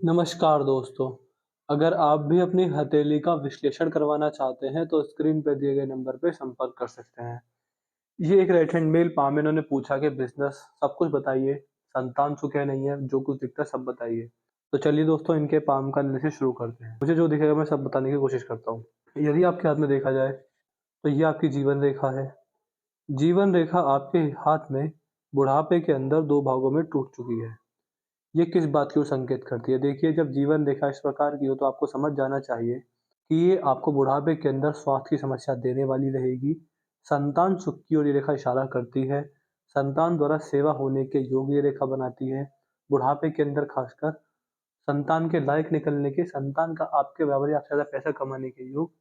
नमस्कार दोस्तों, अगर आप भी अपनी हथेली का विश्लेषण करवाना चाहते हैं तो स्क्रीन पर दिए गए नंबर पे संपर्क कर सकते हैं। ये एक राइट हैंड मेल पाम इन्होंने पूछा कि बिज़नेस सब कुछ बताइए, संतान सुख है नहीं है, जो कुछ दिखता है सब बताइए। तो चलिए दोस्तों इनके पाम का एनालिसिस शुरू करते हैं। मुझे जो दिखेगा मैं सब बताने की कोशिश करता हूँ। यदि आपके हाथ में देखा जाए तो ये आपकी जीवन रेखा है। जीवन रेखा आपके हाथ में बुढ़ापे के अंदर 2 भागों में टूट चुकी है। ये किस बात की ओर संकेत करती है? देखिए, जब जीवन रेखा इस प्रकार की हो तो आपको समझ जाना चाहिए कि ये आपको बुढ़ापे के अंदर स्वास्थ्य की समस्या देने वाली रहेगी। संतान सुख की ओर ये रेखा इशारा करती है। संतान द्वारा सेवा होने के योग ये रेखा बनाती है। बुढ़ापे के अंदर खासकर संतान के लायक निकलने के, संतान का आपके बराबर या आपसे ज़्यादा पैसा कमाने के योग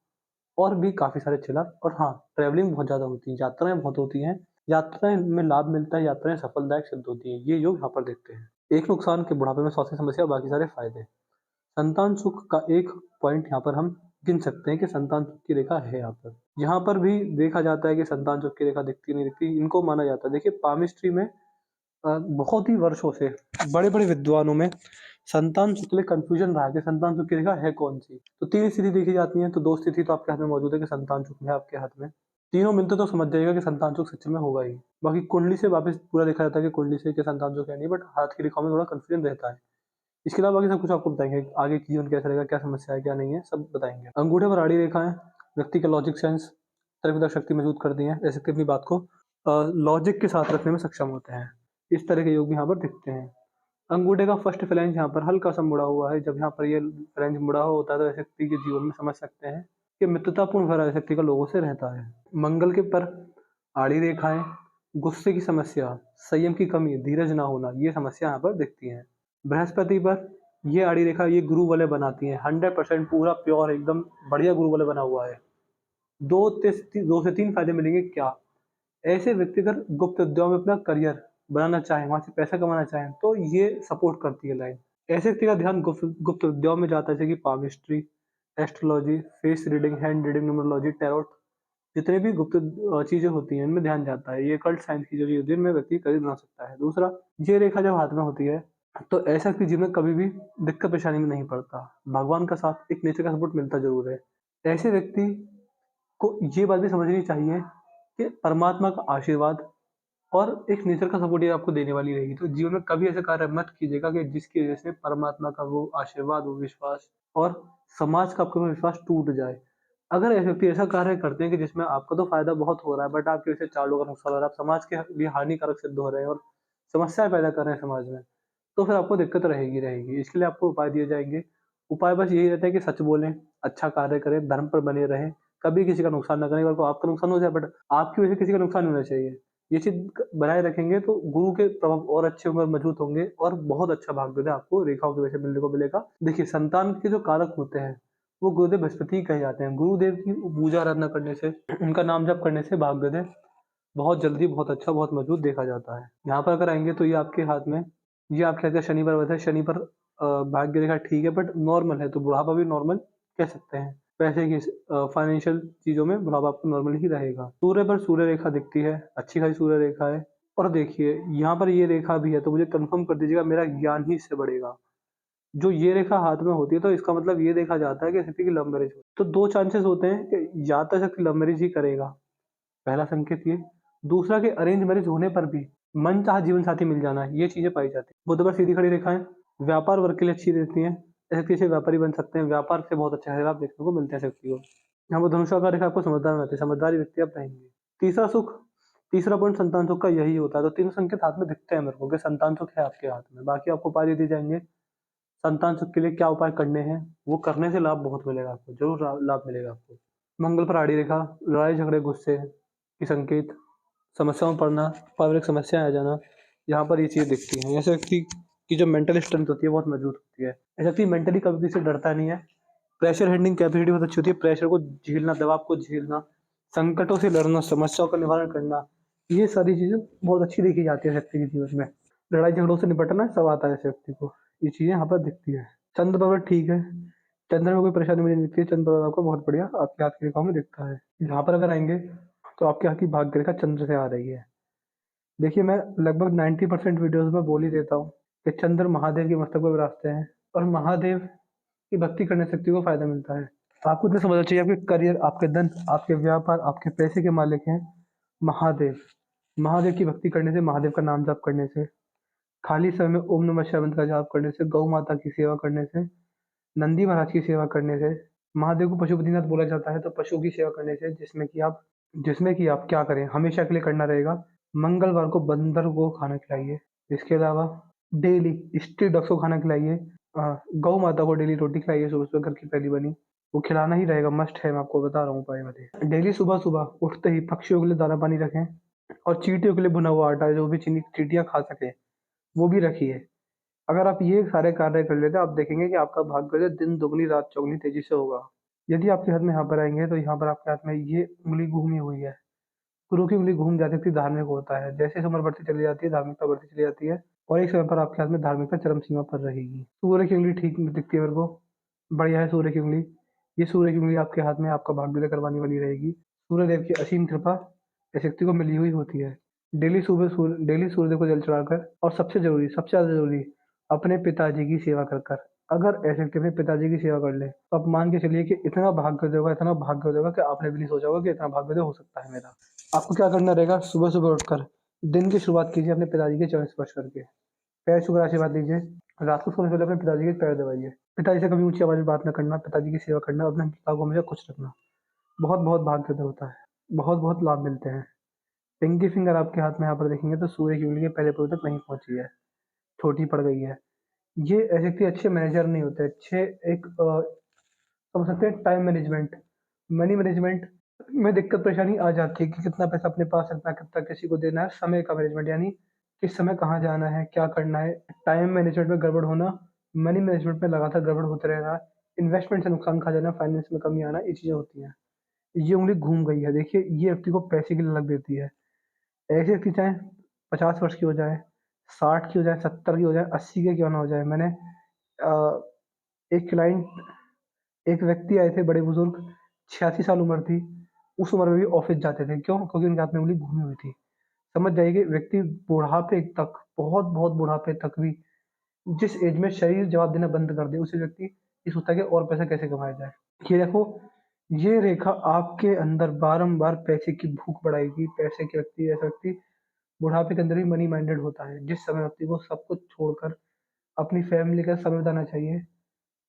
और भी काफ़ी सारे चिन्ह। और हाँ, ट्रैवलिंग बहुत ज़्यादा होती है, यात्राएँ बहुत होती हैं। यात्राएँ में लाभ मिलता है, यात्राएँ सफलदायक सिद्ध होती हैं। ये योग यहाँ पर देखते हैं। एक नुकसान के बुढ़ापे में स्वास्थ्य समस्या और बाकी सारे फायदे। संतान सुख का एक पॉइंट यहाँ पर हम गिन सकते हैं कि संतान सुख की रेखा है यहाँ पर। यहाँ पर भी देखा जाता है कि संतान सुख की रेखा दिखती नहीं दिखती, इनको माना जाता है। देखिए पामिस्ट्री में बहुत ही वर्षों से बड़े-बड़े विद्वानों में संतान सुख के लिए कन्फ्यूजन रहा है कि संतान सुख की रेखा है कौन-सी? तो 3 स्थिति देखी जाती हैं, तो 2 स्थिति तो आपके हाथ में मौजूद है कि संतान सुख है आपके हाथ में। तीनों मिलते तो समझ जाइएगा कि संतान सुख सच में होगा ही। बाकी कुंडली से वापस पूरा देखा जाता है कि कुंडली से कि संतान सुख है नहीं, बट हाथ की रेखाओं में थोड़ा कन्फ्यूजन रहता है। इसके अलावा बाकी सब कुछ आपको बताएँगे, आगे की जीवन कैसा रहेगा, क्या समस्या है, क्या नहीं है, सब बताएँगे। अंगूठे पर आड़ी रेखाएँ व्यक्ति का लॉजिक सेंस, तर्कविद्या शक्ति मजबूत करती हैं, जैसे कि अपनी बात को लॉजिक के साथ रखने में सक्षम होते हैं। इस तरह के योग भी यहाँ पर दिखते हैं। अंगूठे का फर्स्ट फ्लैंज यहाँ पर हल्का-सा मुड़ा हुआ है, जब यहाँ पर ये फ्लैंज मुड़ा हुआ होता है तो ऐसे व्यक्ति के जीवन में समझ सकते हैं कि मित्रतापूर्ण भरा इस व्यक्ति का लोगों से रहता है। मंगल के पर आड़ी रेखाएँ, गुस्से की समस्या, संयम की कमी, धीरज ना होना, ये समस्या यहाँ पर दिखती हैं। बृहस्पति पर ये आड़ी रेखा ये गुरु वलय बनाती है, 100% पूरा प्योर एकदम बढ़िया गुरु वलय बना हुआ है। 2 से 3 फायदे मिलेंगे क्या? ऐसे व्यक्ति अगर गुप्त उद्योग में अपना करियर बनाना चाहें, वहाँ से पैसा कमाना चाहें, तो ये सपोर्ट करती है लाइन। ऐसे व्यक्ति का ध्यान गुप्त गुप्त उद्योग में जाता है, जैसे कि palmistry, astrology, face reading, hand reading, numerology, tarot, जितने भी गुप्त चीज़ें होती हैं, इनमें ध्यान जाता है। ये कल्ट साइंस की जो चीज़ होती है, इनमें व्यक्ति करियर बना सकता है। दूसरा, ये रेखा जब हाथ में होती है, तो ऐसा व्यक्ति जीवन में कभी भी दिक्कत परेशानी में नहीं पड़ता। भगवान का साथ, एक नेचर का सपोर्ट मिलता ज़रूर है। ऐसे व्यक्ति को ये बात भी समझनी चाहिए कि परमात्मा का आशीर्वाद और एक नेचर का सपोर्ट ये आपको देने वाली रहेगी। तो जीवन में कभी ऐसा कार्य मत कीजिएगा कि जिसकी वज़ह से परमात्मा का वो आशीर्वाद, वो विश्वास और समाज का आपके ऊपर विश्वास टूट जाए। अगर ऐसे व्यक्ति ऐसा कार्य करते हैं कि जिसमें आपका तो फ़ायदा बहुत हो रहा है, बट आपकी वज़ह से 4 लोगों का नुकसान हो रहा है, आप समाज के लिए हानिकारक सिद्ध हो रहे हैं और समस्याएँ पैदा कर रहे हैं समाज में, तो फिर आपको दिक्कत रहेगी रहेगी। इसके लिए आपको उपाय दिए जाएँगे। उपाय बस यही रहता है कि सच बोलें, अच्छा कार्य करें, धर्म पर बने रहें, कभी किसी का नुकसान ना करें। अगर को आपका नुकसान हो जाए, बट आपकी वज़ह से किसी का नुकसान नहीं होना चाहिए। ये चीज़ बनाए रखेंगे तो गुरु के प्रभाव और अच्छे होंगे और मजबूत होंगे और बहुत अच्छा भाग्योदय आपको रेखाओं की वजह से मिलने को मिलेगा। देखिए, संतान के जो कारक होते हैं, वो गुरुदेव बृहस्पति ही कहे जाते हैं। गुरुदेव की पूजा आराधना करने से, उनका नाम जप करने से भाग्योदय बहुत जल्दी, बहुत अच्छा, बहुत मजबूत देखा जाता है। यहाँ पर अगर आएँगे तो ये आपके हाथ में, ये आपके हाथ का शनि पर्वत है। शनि पर भाग्य रेखा ठीक है, बट नॉर्मल है, तो बुढ़ापा भी नॉर्मल कह सकते हैं। पैसे की फाइनेंशियल चीज़ों में बुढ़ापा आपको नॉर्मल ही रहेगा। सूर्य पर सूर्य रेखा दिखती है, अच्छी खासी सूर्य रेखा है। और देखिए, यहाँ पर ये रेखा भी है, तो मुझे कन्फर्म कर दीजिएगा, मेरा ज्ञान ही इससे बढ़ेगा। जो ये रेखा हाथ में होती है, तो इसका मतलब ये देखा जाता है कि इस व्यक्ति की लव मैरिज हो। तो 2 चांसेस होते हैं कि या तो इस व्यक्ति लव मैरिज ही करेगा, पहला संकेत ये। दूसरा कि अरेंज मैरिज होने पर भी मनचाहा जीवन साथी मिल जाना, ये चीज़ें पाई जाती हैं। बुध पर सीधी खड़ी रेखाएँ व्यापार वर्ग के लिए अच्छी रहती हैं। ऐसे व्यक्ति से व्यापारी बन सकते हैं, व्यापार से बहुत अच्छे लाभ देखने को मिलते हैं ऐसे व्यक्ति को। यहाँ पर धनुषा रेखा आपको समझदार बनाती है, समझदारी व्यक्ति आप रहेंगे। तीसरा सुख, तीसरा पॉइंट संतान सुख का यही होता है, तो तीनों संकेत हाथ में दिखते हैं मेरे को कि संतान सुख है आपके हाथ में। बाकी आपको उपाय दे दिए जाएँगे, संतान सुख के लिए क्या उपाय करने हैं, वो करने से लाभ बहुत मिलेगा आपको, ज़रूर लाभ मिलेगा आपको। मंगल पर आड़ी रेखा, लड़ाई झगड़े गुस्से की संकेत, समस्याओं में पड़ना, पारिवारिक समस्याएँ आ जाना, यहाँ पर ये चीज़ दिखती हैं। ऐसे व्यक्ति की जो मेंटल स्ट्रेंथ होती है बहुत मजबूत होती है। ऐसा व्यक्ति मेंटली कभी किसी से डरता नहीं है। प्रेशर हैंडलिंग कैपेसिटी बहुत अच्छी होती है, प्रेशर को झेलना, दबाव को झेलना, संकटों से लड़ना, समस्याओं का निवारण करना, ये सारी चीज़ें बहुत अच्छी देखी जाती है व्यक्ति के जीवन में। लड़ाई झगड़ों से निपटना सब आता है ऐसे व्यक्ति को, ये चीज़ें यहाँ पर दिखती हैं। चंद्र पर्वत ठीक है, चंद्र में कोई परेशानी मुझे नहीं दिखती है, चंद्र पर्वत आपको बहुत बढ़िया आपके हाथ की रेखाओं में दिखता है। यहाँ पर अगर आएँगे, तो आपके यहाँ की भाग्य रेखा चंद्र से आ रही है। देखिए, मैं लगभग 90% वीडियोज़ में बोल ही देता हूँ कि चंद्र महादेव के मस्तक पर विराजते हैं। और महादेव की भक्ति करने से व्यक्ति को फ़ायदा मिलता है। आपको इतना समझना चाहिए आपके करियर, आपके धन, आपके व्यापार, आपके पैसे के मालिक हैं महादेव। महादेव की भक्ति करने से, महादेव का नाम जाप करने से, खाली समय में ओम नमः शिवाय मंत्र का जाप करने से, गौ माता की सेवा करने से, नंदी महाराज की सेवा करने से, महादेव को पशुपतिनाथ बोला जाता है तो पशुओं की सेवा करने से, जिसमें कि आप क्या करें, हमेशा के लिए करना रहेगा, मंगलवार को बंदर को खाना खिलाइए। इसके अलावा डेली स्ट्रीट डॉग्स को खाना खिलाइए। गौ माता को डेली रोटी खिलाइए, सुबह सुबह घर की पहली बनी, वो खिलाना ही रहेगा, मस्ट है, मैं आपको बता रहा हूँ उपाय वाले। डेली सुबह सुबह उठते ही पक्षियों के लिए दाना पानी रखें, और चींटियों के लिए भुना हुआ आटा, जो भी चींटियाँ खा सके वो भी रखिए। अगर आप ये सारे कार्य कर लेते हैं, आप देखेंगे कि आपका भाग्य जो है दिन दुगनी रात चौगनी तेजी से होगा। यदि आपके हाथ में यहाँ पर आएंगे तो यहाँ पर आपके हाथ में ये उंगली घूमी हुई है, गुरु की उंगली घूम जाती है, धार्मिक होता है। जैसे जैसे उम्र बढ़ती चली जाती है, धार्मिकता बढ़ती चली जाती है, और एक समय पर आपके हाथ में धार्मिकता चरम सीमा पर रहेगी। सूर्य की उंगली ठीक दिखती है मेरे को, बढ़िया है सूर्य की उंगली। ये सूर्य की उंगली आपके हाथ में आपका भाग्योदय करवाने वाली रहेगी। सूर्य देव की असीम कृपा इस व्यक्ति को मिली हुई होती है। डेली सूर्यदेव को जल चढ़ाकर, और सबसे ज़्यादा ज़रूरी, अपने पिताजी की सेवा कर कर। अगर ऐसे व्यक्ति अपने पिताजी की सेवा कर ले, तो आप मान के चलिए कि इतना भाग्योदय होगा कि आपने भी नहीं सोचा होगा कि इतना भाग्योदय हो सकता है मेरा। आपको क्या करना रहेगा, सुबह-सुबह उठकर दिन की शुरुआत कीजिए अपने पिताजी के चरण स्पर्श करके। पैर छूकर आशीर्वाद लीजिए। रात को सोने से पहले अपने पिताजी के पैर दबाइए। पिताजी से कभी ऊँची आवाज़ में बात ना करना, पिताजी की सेवा करना, अपने पिता को हमेशा खुश रखना। बहुत-बहुत भाग्योदय होता है। बहुत-बहुत लाभ मिलते हैं। पिंकी फिंगर आपके हाथ में यहाँ पर देखेंगे तो सूर्य की उंगली के पहले पौधे तक नहीं पहुँची है, छोटी पड़ गई है। ये ऐसे व्यक्ति अच्छे मैनेजर नहीं होते, अच्छे एक समझ सकते हैं टाइम मैनेजमेंट, मनी मैनेजमेंट में दिक्कत परेशानी आ जाती है कि कितना पैसा अपने पास रखना है, कितना किसी को देना है। समय का मैनेजमेंट, यानी किस समय कहाँ जाना है, क्या करना है, टाइम मैनेजमेंट में गड़बड़ होना, मनी मैनेजमेंट में लगातार गड़बड़ होते रहना, इन्वेस्टमेंट से नुकसान खा जाना, फाइनेंस में कमी आना, ये चीज़ें होती हैं। ये उंगली घूम गई है, देखिए ये व्यक्ति को पैसे के लिए लग देती है। ऐसे व्यक्ति चाहे 50 वर्ष की हो जाए, 60 की हो जाए, 70 की हो जाए, 80 के क्यों ना हो जाए। मैंने अ, एक क्लाइंट एक व्यक्ति आए थे, बड़े बुजुर्ग, 86 साल उम्र थी। उस उम्र में भी ऑफिस जाते थे, क्यों? क्योंकि उनके हाथ में उंगली घूमी हुई थी। समझ जाइए कि व्यक्ति बुढ़ापे तक, बहुत बहुत बुढ़ापे तक भी, जिस एज में शरीर जवाब देना बंद कर दे, उसी व्यक्ति ये सोचता है कि और पैसा कैसे कमाया जाए। ये देखो, ये रेखा आपके अंदर बारंबार पैसे की भूख बढ़ाएगी। पैसे के व्यक्ति, ऐसा व्यक्ति बुढ़ापे के अंदर भी मनी माइंडेड होता है। जिस समय व्यक्ति को सब कुछ छोड़कर अपनी फैमिली का समय बिताना चाहिए,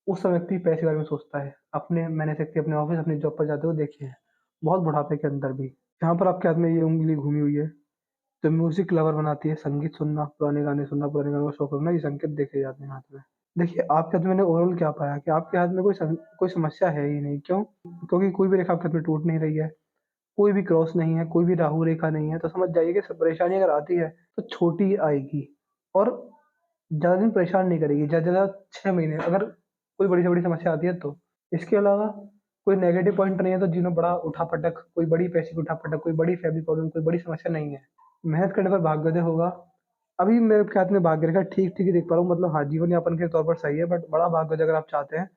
उस समय व्यक्ति पैसे के बारे में सोचता है। मैंने ऐसे व्यक्ति अपने ऑफिस, अपनी जॉब पर जाते हुए देखे हैं, बहुत बुढ़ापे के अंदर भी। जहाँ पर आपके हाथ में ये उंगली घूमी हुई है, तो म्यूजिक लवर बनाती है, संगीत सुनना, पुराने गाने सुनना, पुराने गानों का शौक रखना, ये संकेत देखे जाते हैं हाथ में। देखिए आपके हाथ में मैंने ओवरऑल क्या पाया कि आपके हाथ में कोई समस्या है ही नहीं। क्यों? क्योंकि कोई भी रेखा आपके हाथ में टूट नहीं रही है, कोई भी क्रॉस नहीं है, कोई भी राहु रेखा नहीं है। तो समझ जाइए कि सब परेशानी अगर आती है तो छोटी ही आएगी, और ज़्यादा दिन परेशान नहीं करेगी। ज़्यादा से ज़्यादा 6 महीने, अगर कोई बड़ी से बड़ी समस्या आती है तो। इसके अलावा कोई नेगेटिव पॉइंट नहीं है, तो जीवन में बड़ा उठा-पटक, कोई बड़ी पैसे की उठा-पटक, कोई बड़ी फैमिली प्रॉब्लम, कोई बड़ी समस्या नहीं है। मेहनत करने पर भाग्योदय होगा। अभी मेरे ख्याल में भाग्य रेखा ठीक-ठीक ही देख पा रहा हूँ, मतलब हाँ, जीवन यापन के तौर पर सही है, बट बड़ा भाग्योदय अगर आप चाहते हैं,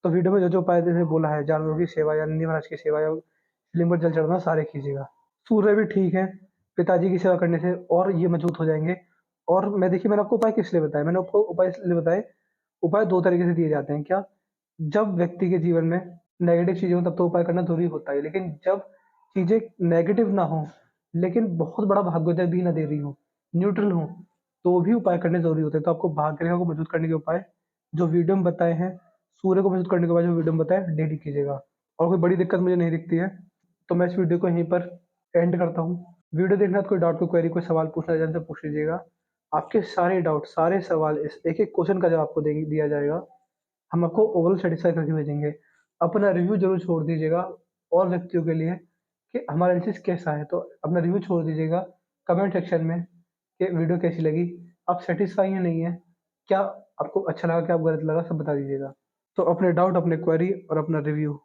तो वीडियो में जो-जो उपाय जैसे बोला है, जानवरों की सेवा या नंदी महाराज की सेवा या शिवलिंग पर जल चढ़ाना, सारे कीजिएगा। सूर्य भी ठीक है, पिताजी की सेवा करने से और ये मजबूत हो जाएँगे। और देखिए मैंने आपको उपाय किस लिए बताए? मैंने आपको उपाय इसलिए बताए, उपाय 2 तरीके से दिए जाते हैं। क्या? जब व्यक्ति के जीवन में नेगेटिव चीज़ें हों, तब तो उपाय करना ज़रूरी होता है। लेकिन जब चीज़ें नेगेटिव ना हों, लेकिन बहुत बड़ा भाग्योदय भी ना दे रही हों, न्यूट्रल हों, तो भी उपाय करने ज़रूरी होते हैं। तो आपको भाग्य रेखा को मजबूत करने के उपाय जो वीडियो में बताए हैं, सूर्य को मजबूत करने के उपाय जो वीडियो में बताए, डेली कीजिएगा। और कोई बड़ी दिक्कत मुझे नहीं दिखती है, तो मैं इस वीडियो को यहीं पर एंड करता हूँ। वीडियो देखने के बाद कोई डाउट, कोई क्वेरी, कोई सवाल पूछना है, हमसे पूछ लीजिएगा। आपके सारे डाउट, सारे सवाल, इस एक-एक क्वेश्चन का जवाब आपको देंगे दिया जाएगा। हम आपको ओवरऑल सैटिस्फाई करके भेजेंगे। अपना रिव्यू ज़रूर छोड़ दीजिएगा और व्यक्तियों के लिए कि हमारा एनालिसिस कैसा है। तो अपना रिव्यू छोड़ दीजिएगा कमेंट सेक्शन में कि वीडियो कैसी लगी, आप सैटिस्फाई हैं, नहीं है, क्या आपको अच्छा लगा, क्या गलत लगा, सब बता दीजिएगा। तो अपने डाउट, अपने क्वेरी और अपना रिव्यू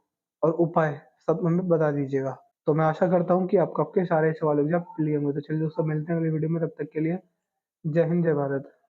और उपाय सब हमें बता दीजिएगा। तो मैं आशा करता हूँ कि आपको आपके सारे सवालों के जवाब क्लियर होंगे। तो चलिए दोस्तों, मिलते हैं अगली वीडियो में, तब तक के लिए जय हिंद, जय भारत।